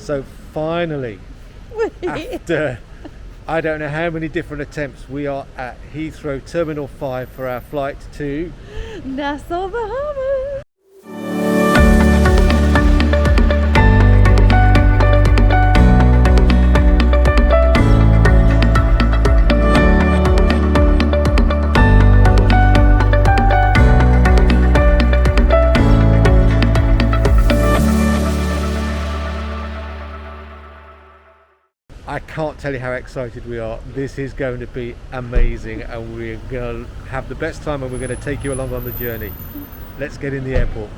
So finally, after I don't know how many different attempts, we are at Heathrow Terminal 5 for our flight to Nassau, Bahamas. I can't tell you how excited we are. This is going to be amazing, and we're going to have the best time, and we're going to take you along on the journey. Let's get in the airport.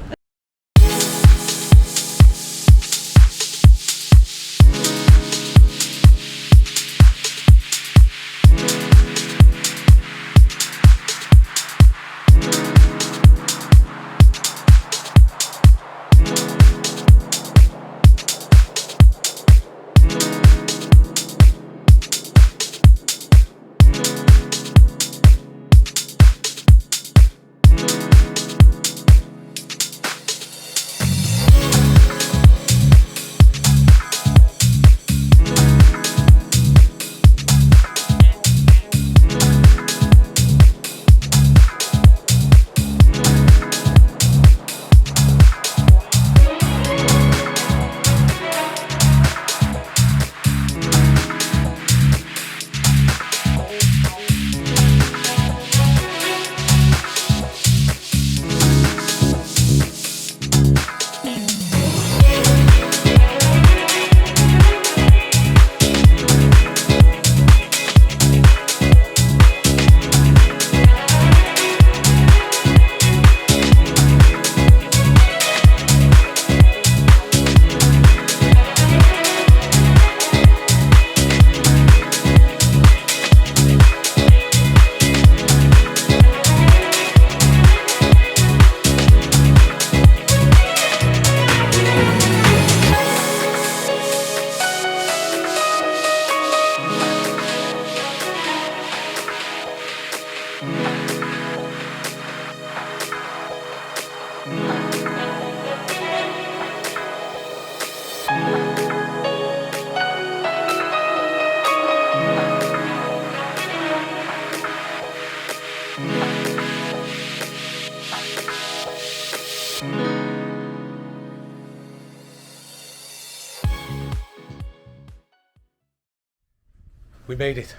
We made it.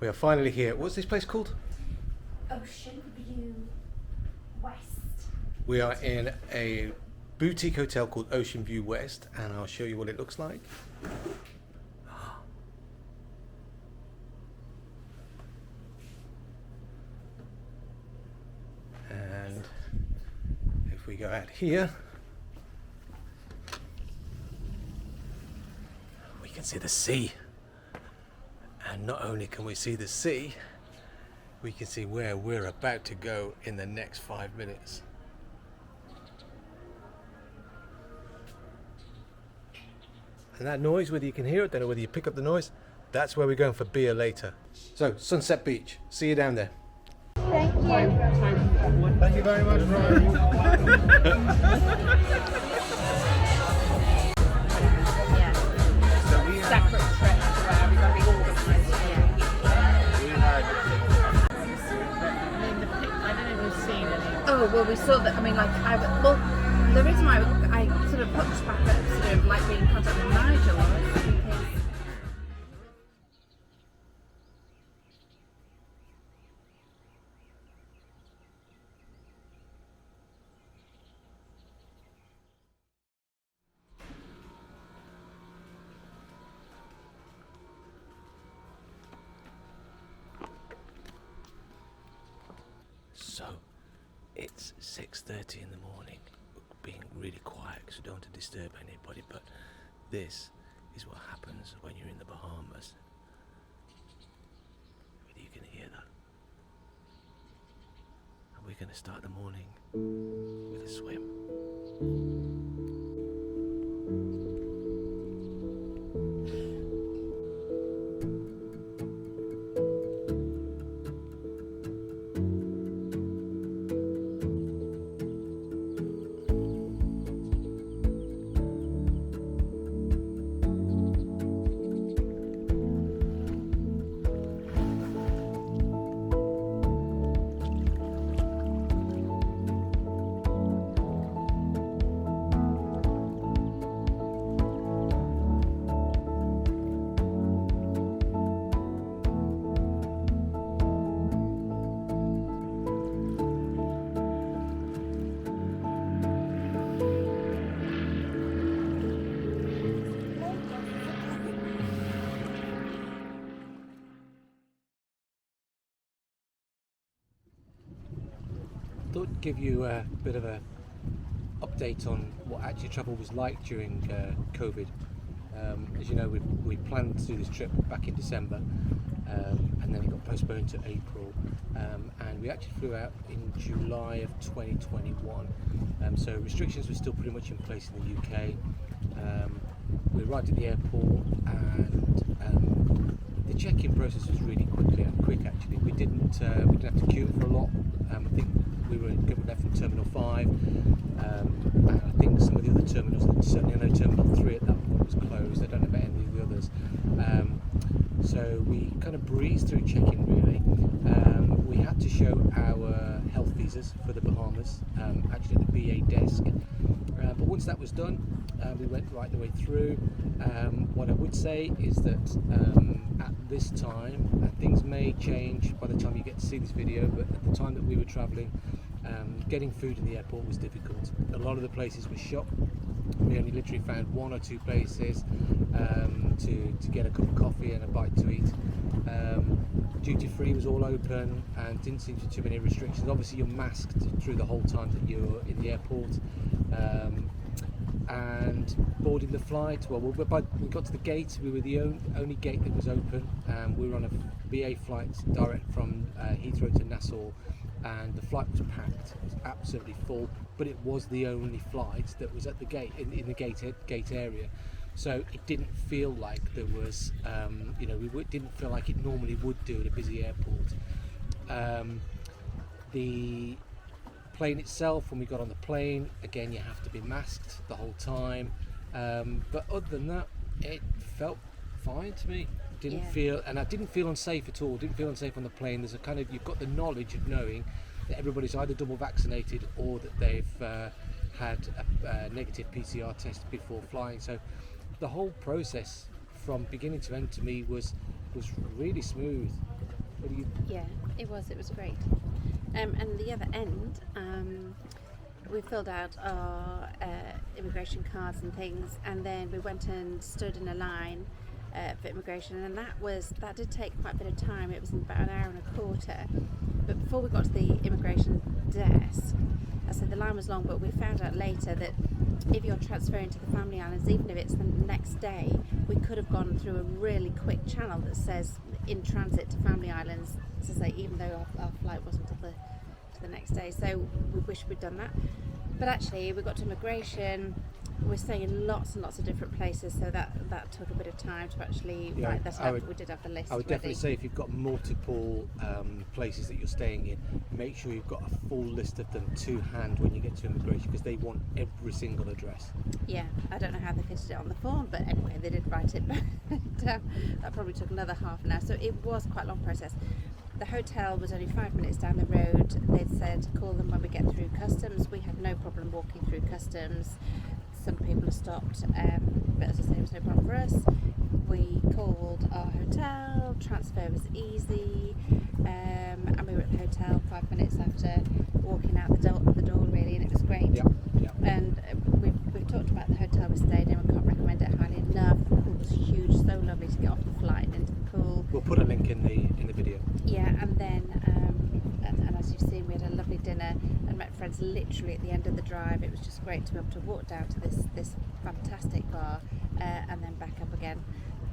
We are finally here. What's this place called? Ocean View West. We are in a boutique hotel called Ocean View West, and I'll show you what it looks like. And if we go out here, we can see the sea. And not only can we see the sea, we can see where we're about to go in the next 5 minutes. And that noise, whether you can hear it, don't know whether you pick up the noise, that's where we're going for beer later. So, Sunset Beach, see you down there. Thank you. Thank you very much, Ryan. Separate trips to where we're going to be organised. I don't know if you've seen any. Oh, well, we saw that. I mean, like, well, the reason why I sort of pushed back at sort of like being in contact with Nigel was because So, it's 6:30 in the morning. Being really quiet because we don't want to disturb anybody, but this is what happens when you're in the Bahamas. Whether you can hear that. And we're going to start the morning with a swim. thought I'd give you a bit of a update on what actually travel was like during COVID. As you know, we planned to do this trip back in December, and then it got postponed to April, and we actually flew out in July of 2021. So restrictions were still pretty much in place in the UK. We arrived at the airport, and the check-in process was really quick actually. We didn't have to queue for a lot. I think we were left from Terminal 5, and I think some of the other terminals, certainly I know Terminal 3 at that point was closed. I don't know about any of the others. So we kind of breezed through check-in really. We had to show our health visas for the Bahamas, actually at the BA desk. But once that was done, we went right the way through. What I would say is that at this time, things may change by the time you get to see this video, but at the time that we were travelling, getting food in the airport was difficult. A lot of the places were shut. We only literally found one or two places to get a cup of coffee and a bite to eat. Duty free was all open and didn't seem to be too many restrictions. Obviously you're masked through the whole time that you're in the airport. And boarding the flight, well, we got to the gate. We were the only gate that was open. We were on a BA flight direct from Heathrow to Nassau, and the flight was packed. It was absolutely full, but it was the only flight that was at the gate in the gate area. So it didn't feel like there was, didn't feel like it normally would do at a busy airport. The plane itself, when we got on the plane, again you have to be masked the whole time, but other than that it felt fine to me. Didn't feel, and I didn't feel unsafe at all. Didn't feel unsafe on the plane. There's a kind of, you've got the knowledge of knowing that everybody's either double vaccinated or that they've had a negative PCR test before flying. So the whole process from beginning to end to me was really smooth. What do you? Yeah, it was great. And the other end, we filled out our immigration cards and things, and then we went and stood in a line for immigration, and that did take quite a bit of time. It was about an hour and a quarter. But before we got to the immigration desk, I said the line was long, but we found out later that if you're transferring to the family islands, even if it's the next day, we could have gone through a really quick channel that says in transit to family islands, to say, even though our flight wasn't to the next day. So we wish we'd done that. But actually we got to immigration. We're staying in lots and lots of different places, so that took a bit of time to actually write that up. We did have the list. I would definitely say if you've got multiple places that you're staying in, make sure you've got a full list of them to hand when you get to immigration, because they want every single address. Yeah, I don't know how they fitted it on the form, but anyway, they did write it down. That probably took another half an hour, so it was quite a long process. The hotel was only 5 minutes down the road. They'd said call them when we get through customs. We had no problem walking through customs. Some people have stopped, but as I say, it was no problem for us. We called our hotel, transfer was easy, and we were at the hotel 5 minutes after walking out the door really, and it was great. Yeah. And we've talked about the hotel we stayed in. We can't recommend it highly enough. The pool was huge, so lovely to get off the flight and into the pool. We'll put a link in the video. Yeah, and then and as you've seen, we had a lovely dinner and met friends literally at the end of the drive. It was just great to be able to walk down to this fantastic bar and then back up again.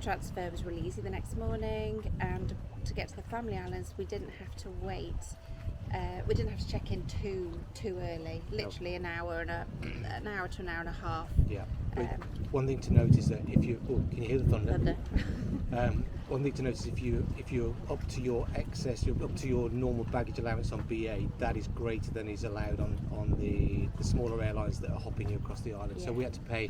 Transfer was really easy the next morning, and to get to the family islands we didn't have to wait. We didn't have to check in too early. Literally an hour to an hour and a half. Yeah. One thing to note is that if you can you hear the thunder? One thing to notice, if you're up to your excess, you're up to your normal baggage allowance on BA, that is greater than is allowed on the smaller airlines that are hopping you across the island. Yeah. So we had to pay,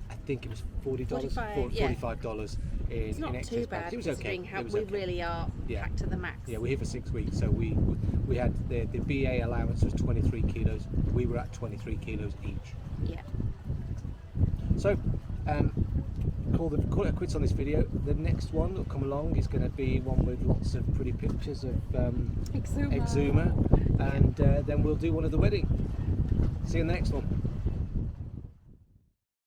I think it was $45 it's not in excess too bad. It was okay. How we really are packed to the max. Yeah, we're here for 6 weeks, so we had the BA allowance was 23 kilos. We were at 23 kilos each. Yeah. So call it quits on this video. The next one that'll come along is going to be one with lots of pretty pictures of Exuma, and then we'll do one of the wedding. See you in the next one.